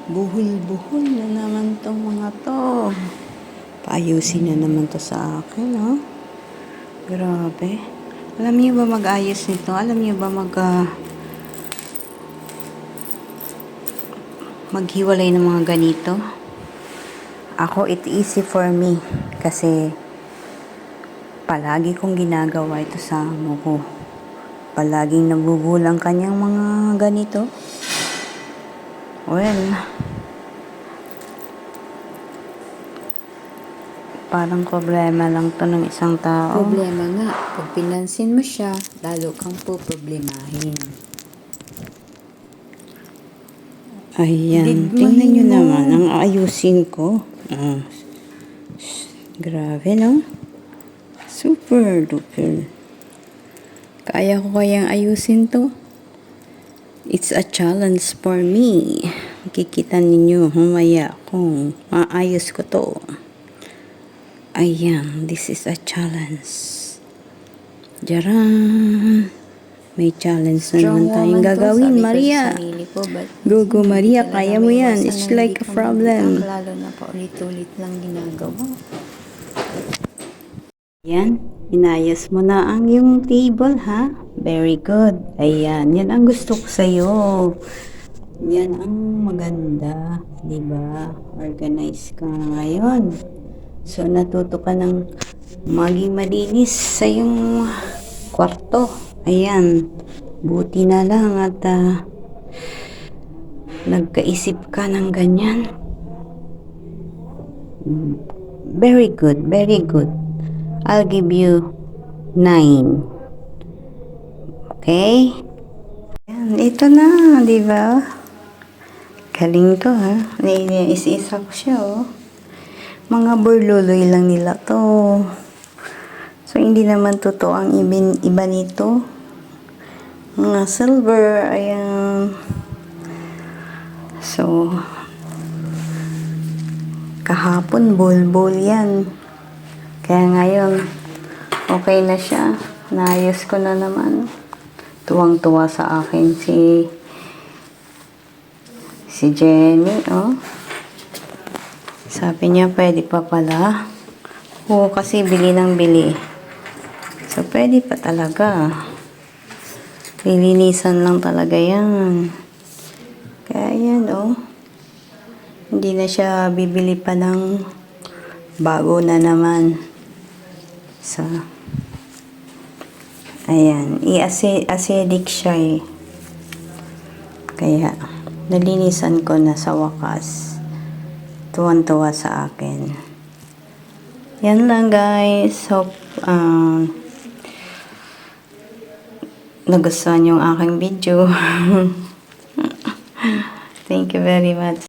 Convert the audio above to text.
Buhol-buhol na naman tong mga to. Paayusin na naman to sa akin, oh. Grabe. Alam niyo ba mag-ayos nito? Alam niyo ba maghiwalay ng mga ganito? Ako, it's easy for me. Kasi, palagi kong ginagawa ito sa amo ko. Palaging nabubulang kanyang mga ganito. Well, parang problema lang to ng isang tao. Problema nga, pag pinansin mo siya, lalo kang poproblemahin. Ayan, tingnan nyo naman, ang ayusin ko. Grabe, no? Super duper. Kaya ko kayang ayusin to? It's a challenge for me. Makikita ninyo humaya kung maayos ko to. Ayan, this is a challenge. Jaran! May challenge na naman tayong gagawin, Maria. Go, Maria, kaya mo yan. It's like a problem. Lalo na paulit-ulit lang ginagawa. Yan, inayos mo na ang yung table, ha? Very good. Ayan, yan ang gusto ko sa'yo. Yan ang maganda, diba? Organize ka ngayon. So, natuto ka ng maging malinis sa yung kwarto. Ayan, buti na lang at nagkaisip ka ng ganyan. Very good, very good. I'll give you 9. Okay? Ayan, ito na, di ba? Galing to, ha? Isa-isa ko siya, oh. Mga burluloy lang nila to. So, hindi naman totoo ang iba nito. Mga silver, ayan. So, kahapon, bol-bol yan. Kaya ngayon, okay na siya. Naayos ko na naman. Tuwang-tuwa sa akin si Jenny, oh. Sabi niya, pwede pa pala. Oo, kasi bili ng bili. So, pwede pa talaga. Lilinisan lang talaga yan. Kaya yan, oh. Hindi na siya bibili pa ng bago na naman. So, ayan. I-acidic siya, eh. Kaya, nalinisan ko na sa wakas. Tuwan-tuwa sa akin. Yan lang, guys. Hope, nagustuhan yung aking video. Thank you very much.